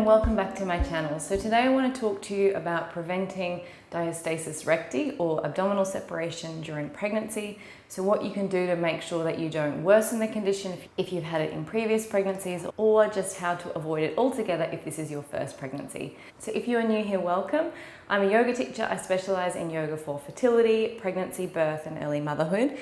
welcome back to my channel. So today I want to talk to you about preventing diastasis recti or abdominal separation during pregnancy. So what you can do to make sure that you don't worsen the condition if you've had it in previous pregnancies, or just how to avoid it altogether if this is your first pregnancy. So if you are new here, welcome. I'm a yoga teacher. I specialize in yoga for fertility, pregnancy, birth, and early motherhood.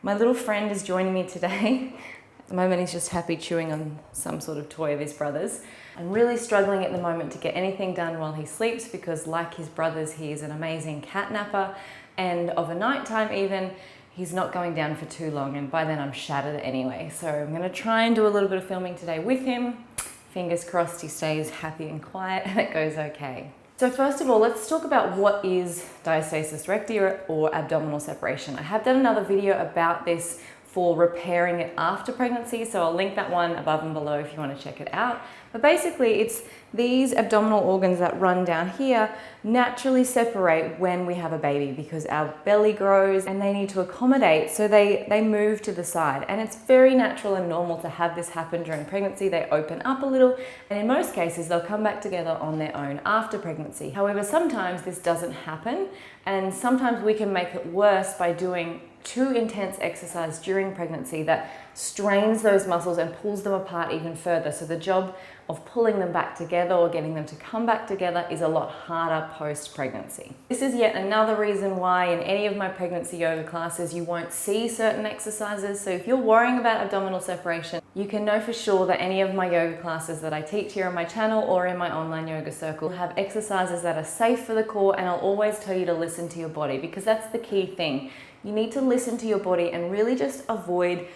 My little friend is joining me today. At the moment he's just happy chewing on some sort of toy of his brother's. I'm really struggling at the moment to get anything done while he sleeps because, like his brothers, he is an amazing cat napper, and of a night time even, he's not going down for too long, and by then I'm shattered anyway. So I'm going to try and do a little bit of filming today with him. Fingers crossed he stays happy and quiet and it goes okay. So first of all, let's talk about what is diastasis recti or abdominal separation. I have done another video about this for repairing it after pregnancy, so I'll link that one above and below if you want to check it out. But basically it's these abdominal organs that run down here naturally separate when we have a baby because our belly grows and they need to accommodate, so they move to the side, and it's very natural and normal to have this happen during pregnancy. They open up a little, and in most cases they'll come back together on their own after pregnancy. However, sometimes this doesn't happen, and sometimes we can make it worse by doing too intense exercise during pregnancy that strains those muscles and pulls them apart even further. So the job of pulling them back together or getting them to come back together is a lot harder post-pregnancy. This is yet another reason why in any of my pregnancy yoga classes you won't see certain exercises. So if you're worrying about abdominal separation, you can know for sure that any of my yoga classes that I teach here on my channel or in my online yoga circle have exercises that are safe for the core, and I'll always tell you to listen to your body, because that's the key thing. You need to listen to your body and really just avoid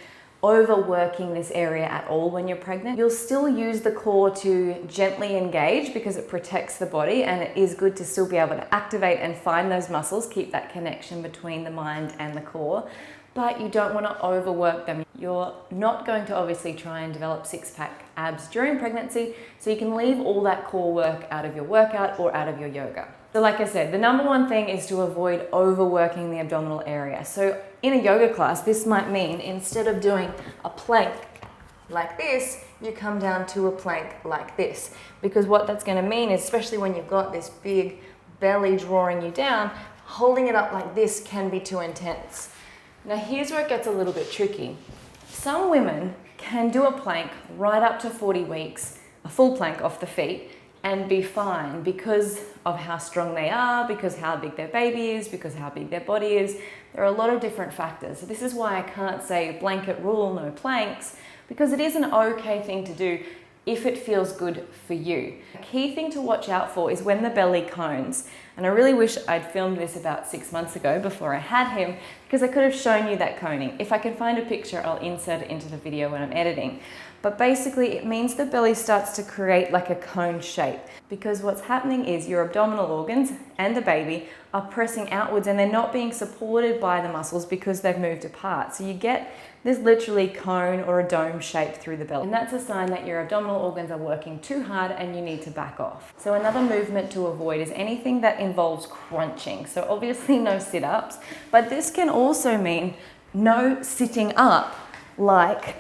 overworking this area at all when you're pregnant. You'll still use the core to gently engage because it protects the body, and it is good to still be able to activate and find those muscles, keep that connection between the mind and the core, but you don't want to overwork them. You're not going to obviously try and develop six-pack abs during pregnancy, so you can leave all that core work out of your workout or out of your yoga. So like I said, the number one thing is to avoid overworking the abdominal area. So in a yoga class, this might mean instead of doing a plank like this, you come down to a plank like this. Because what that's going to mean is, especially when you've got this big belly drawing you down, holding it up like this can be too intense. Now here's where it gets a little bit tricky. Some women can do a plank right up to 40 weeks, a full plank off the feet, and be fine because of how strong they are, because how big their baby is, because how big their body is. There are a lot of different factors. So this is why I can't say blanket rule, no planks, because it is an okay thing to do if it feels good for you. A key thing to watch out for is when the belly cones. And I really wish I'd filmed this about 6 months ago before I had him, because I could have shown you that coning. If I can find a picture, I'll insert it into the video when I'm editing. But basically it means the belly starts to create like a cone shape, because what's happening is your abdominal organs and the baby are pressing outwards and they're not being supported by the muscles because they've moved apart. So you get this literally cone or a dome shape through the belly. And that's a sign that your abdominal organs are working too hard and you need to back off. So another movement to avoid is anything that involves crunching. So obviously no sit-ups, but this can also mean no sitting up like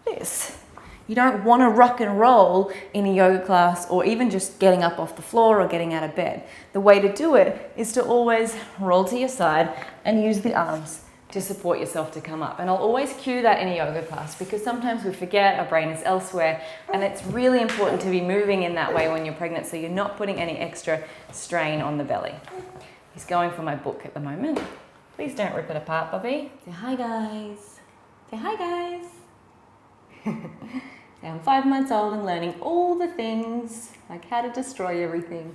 this. You don't want to rock and roll in a yoga class or even just getting up off the floor or getting out of bed. The way to do it is to always roll to your side and use the arms to support yourself to come up. And I'll always cue that in a yoga class because sometimes we forget, our brain is elsewhere, and it's really important to be moving in that way when you're pregnant so you're not putting any extra strain on the belly. He's going for my book at the moment. Please don't rip it apart, Bobby. Say hi, guys. Say hi, guys. I'm 5 months old and learning all the things, like how to destroy everything.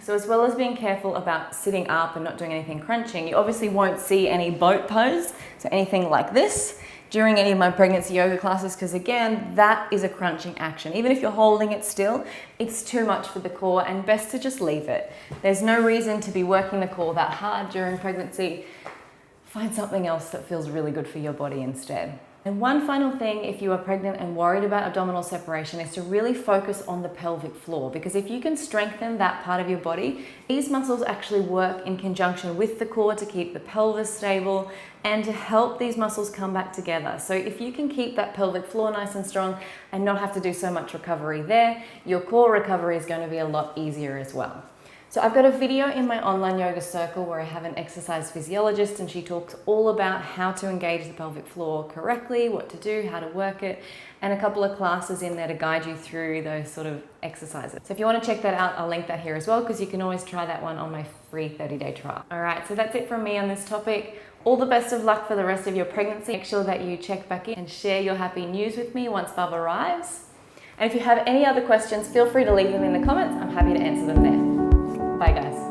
So as well as being careful about sitting up and not doing anything crunching, you obviously won't see any boat pose, so anything like this, during any of my pregnancy yoga classes, because again, that is a crunching action. Even if you're holding it still, it's too much for the core and best to just leave it. There's no reason to be working the core that hard during pregnancy. Find something else that feels really good for your body instead. And one final thing, if you are pregnant and worried about abdominal separation, is to really focus on the pelvic floor, because if you can strengthen that part of your body, these muscles actually work in conjunction with the core to keep the pelvis stable and to help these muscles come back together. So if you can keep that pelvic floor nice and strong and not have to do so much recovery there, your core recovery is going to be a lot easier as well. So I've got a video in my online yoga circle where I have an exercise physiologist, and she talks all about how to engage the pelvic floor correctly, what to do, how to work it, and a couple of classes in there to guide you through those sort of exercises. So if you want to check that out, I'll link that here as well, because you can always try that one on my free 30-day trial. All right, so that's it from me on this topic. All the best of luck for the rest of your pregnancy. Make sure that you check back in and share your happy news with me once Bub arrives. And if you have any other questions, feel free to leave them in the comments. I'm happy to answer them there. Bye guys.